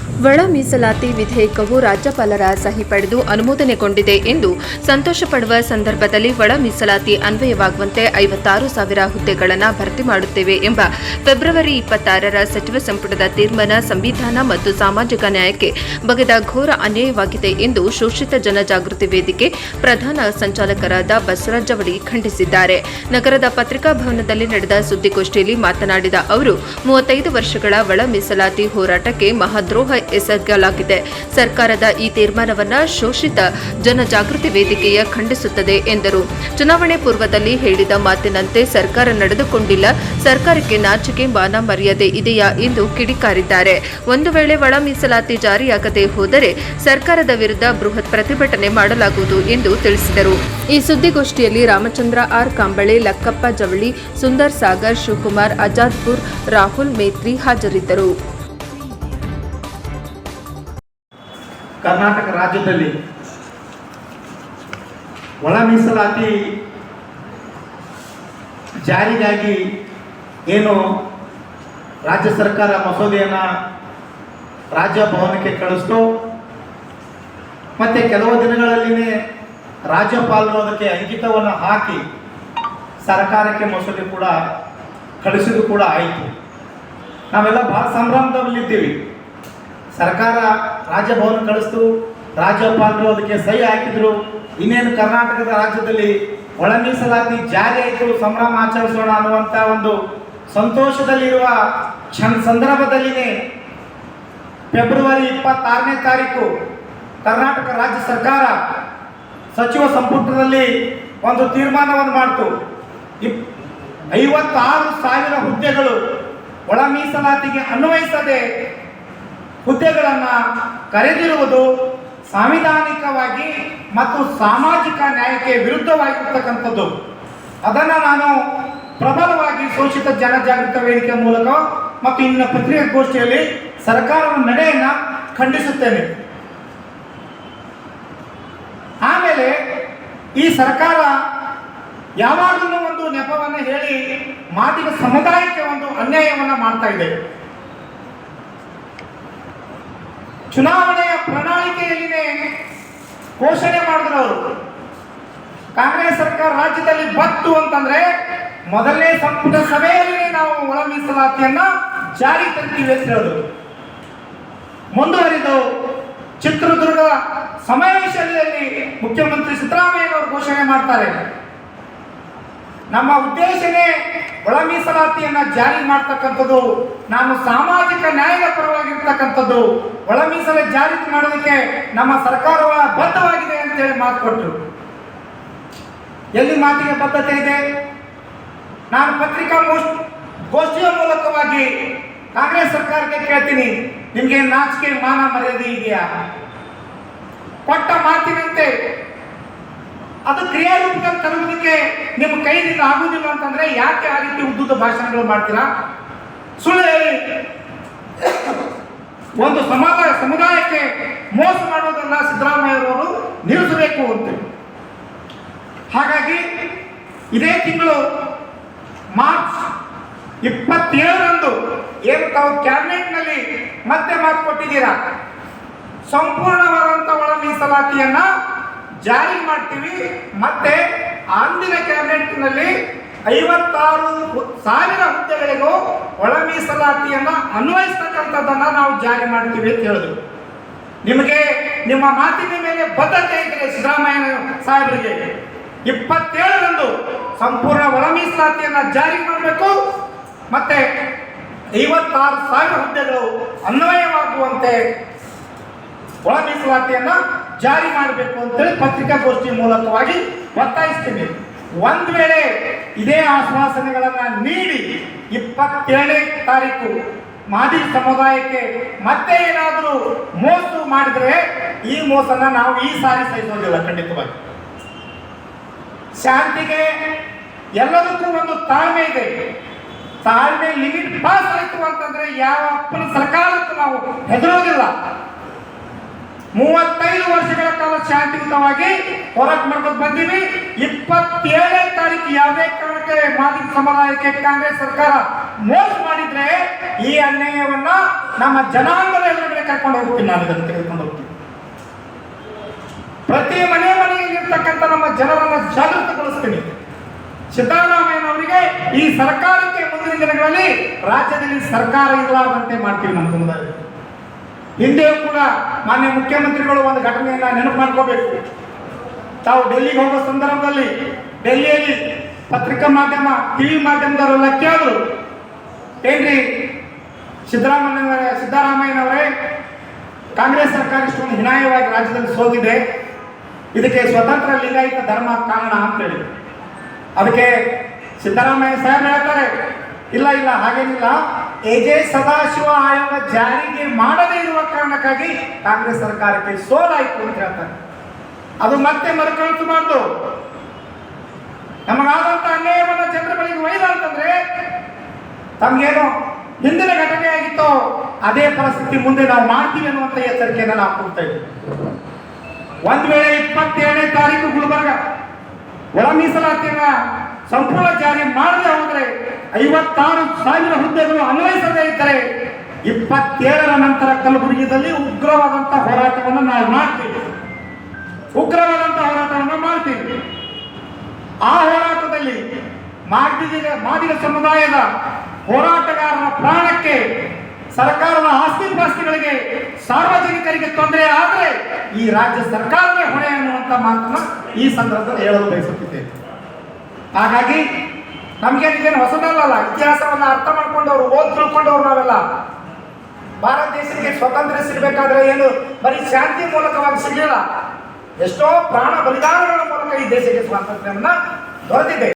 ಒಳ ಮೀಸಲಾತಿ ವಿಧೇಯಕವು ರಾಜ್ಯಪಾಲರ ಸಹಿ ಪಡೆದು ಅನುಮೋದನೆಗೊಂಡಿದೆ ಎಂದು ಸಂತೋಷ ಪಡುವ ಸಂದರ್ಭದಲ್ಲಿ ಒಳ ಮೀಸಲಾತಿ ಅನ್ವಯವಾಗುವಂತೆ 56,000 ಹುದ್ದೆಗಳನ್ನು ಭರ್ತಿ ಮಾಡುತ್ತೇವೆ ಎಂಬ ಫೆಬ್ರವರಿ 26ರ ಸಚಿವ ಸಂಪುಟದ ತೀರ್ಮಾನ ಸಂವಿಧಾನ ಮತ್ತು ಸಾಮಾಜಿಕ ನ್ಯಾಯಕ್ಕೆ ಬಗೆದ ಘೋರ ಅನ್ಯಾಯವಾಗಿದೆ ಎಂದು ಶೋಷಿತ ಜನಜಾಗೃತಿ ವೇದಿಕೆ ಪ್ರಧಾನ ಸಂಚಾಲಕರಾದ ಬಸವರಾಜ ಜವಳಿ ಖಂಡಿಸಿದ್ದಾರೆ. ನಗರದ ಪತ್ರಿಕಾ ಭವನದಲ್ಲಿ ನಡೆದ ಸುದ್ದಿಗೋಷ್ಠಿಯಲ್ಲಿ ಮಾತನಾಡಿದ ಅವರು 35 ವರ್ಷಗಳ ಒಳ ಮೀಸಲಾತಿ ಹೋರಾಟಕ್ಕೆ ಮಹಾದ್ರೋಹ ಎಸಗಲಾಗಿದೆ. ಸರ್ಕಾರದ ಈ ತೀರ್ಮಾನವನ್ನು ಶೋಷಿತ ಜನಜಾಗೃತಿ ವೇದಿಕೆಯ ಖಂಡಿಸುತ್ತದೆ ಎಂದರು. ಚುನಾವಣೆ ಪೂರ್ವದಲ್ಲಿ ಹೇಳಿದ ಮಾತಿನಂತೆ ಸರ್ಕಾರ ನಡೆದುಕೊಂಡಿಲ್ಲ. ಸರ್ಕಾರಕ್ಕೆ ನಾಚಿಕೆ ಮಾನ ಮರ್ಯಾದೆ ಇದೆಯಾ ಎಂದು ಕಿಡಿಕಾರಿದ್ದಾರೆ. ಒಂದು ವೇಳೆ ಒಳ ಮೀಸಲಾತಿ ಜಾರಿಯಾಗದೆ ಹೋದರೆ ಸರ್ಕಾರದ ವಿರುದ್ಧ ಬೃಹತ್ ಪ್ರತಿಭಟನೆ ಮಾಡಲಾಗುವುದು ಎಂದು ತಿಳಿಸಿದರು. ಈ ಸುದ್ದಿಗೋಷ್ಠಿಯಲ್ಲಿ ರಾಮಚಂದ್ರ ಆರ್ ಕಾಂಬಳೆ, ಲಕ್ಕಪ್ಪ ಜವಳಿ, ಸುಂದರ್ ಸಾಗರ್, ಶಿವಕುಮಾರ್ ಆಜಾದ್ಪುರ್, ರಾಹುಲ್ ಮೇತ್ರಿ ಹಾಜರಿದ್ದರು. ಕರ್ನಾಟಕ ರಾಜ್ಯದಲ್ಲಿ ಒಳ ಮೀಸಲಾತಿ ಜಾರಿಗಾಗಿ ಏನು ರಾಜ್ಯ ಸರ್ಕಾರ ಮಸೂದೆಯನ್ನು ರಾಜ್ಯಭವನಕ್ಕೆ ಕಳಿಸ್ತು, ಮತ್ತು ಕೆಲವು ದಿನಗಳಲ್ಲಿನೇ ರಾಜ್ಯಪಾಲರು ಅದಕ್ಕೆ ಅಂಕಿತವನ್ನು ಹಾಕಿ ಸರ್ಕಾರಕ್ಕೆ ಮಸೂದೆ ಕೂಡ ಕಳಿಸಿದ್ದು ಕೂಡ ಆಯಿತು. ನಾವೆಲ್ಲ ಭಾಳ ಸಂಭ್ರಮದಲ್ಲಿದ್ದೀವಿ. ಸರ್ಕಾರ ರಾಜ್ಯಭವನ ಕಳಿಸ್ತು, ರಾಜ್ಯಪಾಲರು ಅದಕ್ಕೆ ಸಹಿ ಹಾಕಿದ್ರು, ಇನ್ನೇನು ಕರ್ನಾಟಕದ ರಾಜ್ಯದಲ್ಲಿ ಒಳ ಮೀಸಲಾತಿ ಜಾರಿ ಆಯಿತು, ಸಂಭ್ರಮ ಆಚರಿಸೋಣ ಅನ್ನುವಂಥ ಒಂದು ಸಂತೋಷದಲ್ಲಿರುವ ಸಂದರ್ಭದಲ್ಲಿನೇ ಫೆಬ್ರವರಿ 26ನೇ ತಾರೀಕು ಕರ್ನಾಟಕ ರಾಜ್ಯ ಸರ್ಕಾರ ಸಚಿವ ಸಂಪುಟದಲ್ಲಿ ಒಂದು ತೀರ್ಮಾನವನ್ನು ಮಾಡಿತು. 56,000 ಹುದ್ದೆಗಳು ಒಳ ಮೀಸಲಾತಿಗೆ ಅನ್ವಯಿಸದೆ ಹುದ್ದೆಗಳನ್ನು ಕರೆದಿರುವುದು ಸಾಂವಿಧಾನಿಕವಾಗಿ ಮತ್ತು ಸಾಮಾಜಿಕ ನ್ಯಾಯಕ್ಕೆ ವಿರುದ್ಧವಾಗಿರ್ತಕ್ಕಂಥದ್ದು. ಅದನ್ನು ನಾನು ಪ್ರಬಲವಾಗಿ ಶೋಷಿತ ಜನಜಾಗೃತ ವೇದಿಕೆ ಮೂಲಕ ಮತ್ತು ಇನ್ನು ಪತ್ರಿಕಾಗೋಷ್ಠಿಯಲ್ಲಿ ಸರ್ಕಾರದ ನಡೆಯನ್ನು ಖಂಡಿಸುತ್ತೇನೆ. ಆಮೇಲೆ ಈ ಸರ್ಕಾರ ಯಾವಾಗಲೂ ಒಂದು ನೆಪವನ್ನು ಹೇಳಿ ಮಾದಿಗ ಸಮುದಾಯಕ್ಕೆ ಒಂದು ಅನ್ಯಾಯವನ್ನು ಮಾಡ್ತಾ ಇದೆ. ಚುನಾವಣೆಯ ಪ್ರಣಾಳಿಕೆಯಲ್ಲಿನೇ ಘೋಷಣೆ ಮಾಡಿದ್ರು ಅವರು, ಕಾಂಗ್ರೆಸ್ ಸರ್ಕಾರ ರಾಜ್ಯದಲ್ಲಿ ಬತ್ತು ಅಂತಂದ್ರೆ ಮೊದಲನೇ ಸಂಪುಟ ಸಭೆಯಲ್ಲಿನೇ ನಾವು ಒಳ ಮೀಸಲಾತಿಯನ್ನ ಜಾರಿ ತರ್ತೀವಿ ಅಂತ ಹೇಳಿದ್ರು. ಮುಂದುವರಿದು ಚಿತ್ರದುರ್ಗ ಸಮಾವೇಶದಲ್ಲಿ ಮುಖ್ಯಮಂತ್ರಿ ಸಿದ್ದರಾಮಯ್ಯನವರು ಘೋಷಣೆ ಮಾಡ್ತಾರೆ, ನಮ್ಮ ಉದ್ದೇಶನೇ ಒಳ ಮೀಸಲಾತಿಯನ್ನ ಜಾರಿ ಮಾಡ್ತಕ್ಕಂಥದ್ದು, ನಾನು ಸಾಮಾಜಿಕ ನ್ಯಾಯದ ಪರವಾಗಿರ್ತಕ್ಕಂಥದ್ದು, ಒಳ ಮೀಸಲಾತಿ ಜಾರಿ ಮಾಡೋದಕ್ಕೆ ನಮ್ಮ ಸರ್ಕಾರವ ಬದ್ಧವಾಗಿದೆ ಅಂತೇಳಿ ಮಾತು ಕೊಟ್ಟರು. ಎಲ್ಲಿ ಮಾತಿಗೆ ಬದ್ಧತೆ ಇದೆ? ನಾನು ಪತ್ರಿಕಾ ಗೋಷ್ಠಿಯ ಮೂಲಕವಾಗಿ ಕಾಂಗ್ರೆಸ್ ಸರ್ಕಾರಕ್ಕೆ ಕೇಳ್ತೀನಿ, ನಿಮಗೆ ನಾಚಿಕೆ ಮಾನ ಮರ್ಯಾದೆ ಇದೆಯಾ? ಕೊಟ್ಟ ಮಾತಿನಂತೆ ಅದು ಕ್ರಿಯಾರೂಪದಲ್ಲಿ ತರುವುದಕ್ಕೆ ನಿಮ್ಮ ಕೈಯಿಂದ ಆಗುವುದಿಲ್ಲ ಅಂತಂದ್ರೆ ಯಾಕೆ ಆ ರೀತಿ ಉದ್ದುದ ಭಾಷಣಗಳು ಮಾಡ್ತೀರಾ? ಸುಳ್ಳು ಹೇಳಿ ಒಂದು ಸಮುದಾಯಕ್ಕೆ ಮೋಸ ಮಾಡೋದನ್ನ ಸಿದ್ದರಾಮಯ್ಯರವರು ನಿಲ್ಲಿಸಬೇಕು ಅಂತ. ಹಾಗಾಗಿ ಇದೇ ತಿಂಗಳು ಮಾರ್ಚ್ 27ರಂದು ಏನು ತಾವು ಕ್ಯಾಬಿನೆಟ್ನಲ್ಲಿ ಮತ್ತೆ ಮಾತು ಕೊಟ್ಟಿದ್ದೀರಾ, ಸಂಪೂರ್ಣವಾದಂಥ ಒಳ ಮೀಸಲಾತಿಯನ್ನ ಜಾರಿ ಮಾಡ್ತೀವಿ, ಮತ್ತೆ ಅಂದಿನ ಕ್ಯಾಬಿನೆಟ್ನಲ್ಲಿ 56,000 ಹುದ್ದೆಗಳಿಗೂ ಒಳ ಮೀಸಲಾತಿಯನ್ನ ಅನ್ವಯಿಸ್ತಕ್ಕಂಥದ್ದನ್ನ ನಾವು ಜಾರಿ ಮಾಡ್ತೀವಿ ಅಂತ ಹೇಳಿದ್ರು. ನಿಮಗೆ ನಿಮ್ಮ ಮಾತಿನ ಮೇಲೆ ಬದ್ಧತೆ ಇದ್ರೆ ಸಿದ್ದರಾಮಯ್ಯ ಸಾಹೇಬರಿಗೆ 27ರಂದು ಸಂಪೂರ್ಣ ಒಳ ಮೀಸಲಾತಿಯನ್ನ ಜಾರಿ ಮಾಡಬೇಕು, ಮತ್ತೆ 56,000 ಹುದ್ದೆಗಳು ಅನ್ವಯವಾಗುವಂತೆ ಒಳ ಮೀಸಲಾತಿಯನ್ನ ಜಾರಿ ಮಾಡಬೇಕು ಅಂತೇಳಿ ಪತ್ರಿಕಾಗೋಷ್ಠಿ ಮೂಲಕವಾಗಿ ಒತ್ತಾಯಿಸ್ತೀನಿ. ಒಂದು ವೇಳೆ ಇದೇ ಆಶ್ವಾಸನೆಗಳನ್ನ ನೀಡಿ 27ನೇ ತಾರೀಕು ಮಾದಿ ಸಮುದಾಯಕ್ಕೆ ಮತ್ತೆ ಏನಾದರೂ ಮೋಸ ಮಾಡಿದ್ರೆ ಈ ಮೋಸನ ನಾವು ಈ ಸಾರಿ ಸಹಿಸೋದಿಲ್ಲ. ಖಂಡಿತವಾಗಿ ಶಾಂತಿಗೆ ಎಲ್ಲದಕ್ಕೂ ಒಂದು ತಾಳ್ಮೆ ಇದೆ. ತಾಳ್ಮೆ ಲಿಮಿಟ್ ಪಾಸ್ ಆಯಿತು ಅಂತಂದ್ರೆ ಯಾವ ಅಪ್ಪನ ಸರ್ಕಾರಕ್ಕೂ ನಾವು ಹೆದರೋದಿಲ್ಲ. 35 ವರ್ಷಗಳ ಕಾಲ ಶಾಂತಿಯುತವಾಗಿ ಹೋರಾಟ ಮಾಡ್ಕೊಂಡು ಬಂದೀವಿ. 27ನೇ ತಾರೀಕು ಯಾವುದೇ ಕಾರಣಕ್ಕೆ ಮಾದಿಗ ಸಮುದಾಯಕ್ಕೆ ಕಾಂಗ್ರೆಸ್ ಸರ್ಕಾರ ಮೋಸ ಮಾಡಿದ್ರೆ ಈ ಅನ್ಯಾಯವನ್ನ ನಮ್ಮ ಜನಾಂಗದ ಎದುರುಗಡೆ ಕರ್ಕೊಂಡು ನಾನು ಇದನ್ನು ತೆಗೆದುಕೊಂಡು ಹೋಗ್ತೀನಿ. ಪ್ರತಿ ಮನೆಯಲ್ಲಿರ್ತಕ್ಕಂಥ ನಮ್ಮ ಜನರನ್ನು ಜಾಗೃತಗೊಳಿಸ್ತೀನಿ. ಸಿದ್ದರಾಮಯ್ಯನವರಿಗೆ ಈ ಸರ್ಕಾರಕ್ಕೆ ಮುಂದಿನ ದಿನಗಳಲ್ಲಿ ರಾಜ್ಯದಲ್ಲಿ ಸರ್ಕಾರ ಇರಲಾರದಂತೆ ಮಾಡ್ತೀವಿ. ನಮ್ಮ ಸಮುದಾಯ ಹಿಂದೆಯೂ ಕೂಡ ಮಾನ್ಯ ಮುಖ್ಯಮಂತ್ರಿಗಳು ಒಂದು ಘಟನೆಯನ್ನ ನೆನಪು ಮಾಡ್ಕೋಬೇಕು. ತಾವು ಡೆಲ್ಲಿಗೆ ಹೋಗೋ ಸಂದರ್ಭದಲ್ಲಿ ಡೆಲ್ಲಿಯಲ್ಲಿ ಪತ್ರಿಕಾ ಮಾಧ್ಯಮ ಟಿವಿ ಮಾಧ್ಯಮದವರೆಲ್ಲ ಕೇಳಿದ್ರು, ಏನ್ರಿ ಸಿದ್ದರಾಮಯ್ಯನವರೇ, ಕಾಂಗ್ರೆಸ್ ಸರ್ಕಾರ ಇಷ್ಟೊಂದು ಹೀನಾಯವಾಗಿ ರಾಜ್ಯದಲ್ಲಿ ಸೋತಿದೆ, ಇದಕ್ಕೆ ಸ್ವತಂತ್ರ ಲಿಂಗಾಯತ ಧರ್ಮ ಕಾರಣ ಅಂತೇಳಿ. ಅದಕ್ಕೆ ಸಿದ್ದರಾಮಯ್ಯ ಸಾಹೇಬ್ ಹೇಳ್ತಾರೆ, ಇಲ್ಲ ಇಲ್ಲ ಹಾಗೇನಿಲ್ಲ, ಎಜೆ ಸದಾಶಿವ ಆಯೋಗ ಜಾರಿಗೆ ಮಾಡದೇ ಇರುವ ಕಾರಣಕ್ಕಾಗಿ ಕಾಂಗ್ರೆಸ್ ಸರ್ಕಾರಕ್ಕೆ ಸೋಲಾಯಿತು ಅಂತ ಹೇಳ್ತಾರೆ. ಅದು ಮತ್ತೆ ಮರುಕಳಿಸಬಾರ್ದು. ನಮಗಾದಂತ ಅನ್ಯಾಯವನ್ನು ಜನರ ಬಳಿಗೆ ಒಯ್ದ ಅಂತಂದ್ರೆ ತಮಗೇನು ಹಿಂದಿನ ಘಟನೆ ಆಗಿತ್ತೋ ಅದೇ ಪರಿಸ್ಥಿತಿ ಮುಂದೆ ನಾವು ಮಾಡ್ತೀವಿ ಅನ್ನುವಂಥ ಎಚ್ಚರಿಕೆಯನ್ನು ನಾವು ಕೊಡ್ತಾ ಇದ್ದೀವಿ. ಒಂದ್ ವೇಳೆ 27ನೇ ತಾರೀಕು ಗುಲ್ಬರ್ಗ ಒಳ ಮೀಸಲಾತಿಯನ್ನ ಸಂಪೂರ್ಣ ಜಾರಿ ಮಾಡದೆ ಹೋದರೆ 56,000 ಹುದ್ದೆಗಳು ಅನ್ವಯಿಸದೇ ಇದ್ದರೆ 27ರ ನಂತರ ಕಲಬುರಗಿಯಲ್ಲಿ ಉಗ್ರವಾದಂತ ಹೋರಾಟವನ್ನು ನಾವು ಮಾಡ್ತೀವಿ. ಆ ಹೋರಾಟದಲ್ಲಿ ಮಾದಿಗ ಸಮುದಾಯದ ಹೋರಾಟಗಾರರ ಪ್ರಾಣಕ್ಕೆ, ಸರ್ಕಾರದ ಆಸ್ತಿ ಪಾಸ್ತಿಗಳಿಗೆ, ಸಾರ್ವಜನಿಕರಿಗೆ ತೊಂದರೆ ಆದರೆ ಈ ರಾಜ್ಯ ಸರ್ಕಾರವೇ ಹೊಣೆ ಅನ್ನುವಂಥ ಮಾತನ್ನ ಈ ಸಂದರ್ಭದಲ್ಲಿ ಹೇಳಲು ಬಯಸುತ್ತಿದ್ದೇವೆ. ಹಾಗಾಗಿ ನಮಗೇನಿದೇನು ಹೊಸದಲ್ಲ, ಇತಿಹಾಸವನ್ನು ಅರ್ಥ ಮಾಡ್ಕೊಂಡವರು, ತಿಳ್ಕೊಂಡವ್ರು ನಾವೆಲ್ಲ. ಭಾರತ ದೇಶಕ್ಕೆ ಸ್ವತಂತ್ರ ಸಿಗಬೇಕಾದ್ರೆ ಏನು ಬರೀ ಶಾಂತಿ ಮೂಲಕವಾಗಿ ಸಿಗಲಿಲ್ಲ, ಎಷ್ಟೋ ಪ್ರಾಣ ಬಲಿದಾನಗಳ ಮೂಲಕ ಈ ದೇಶಕ್ಕೆ ಸ್ವಾತಂತ್ರ್ಯವನ್ನ ದೊರೆತಿದೆ.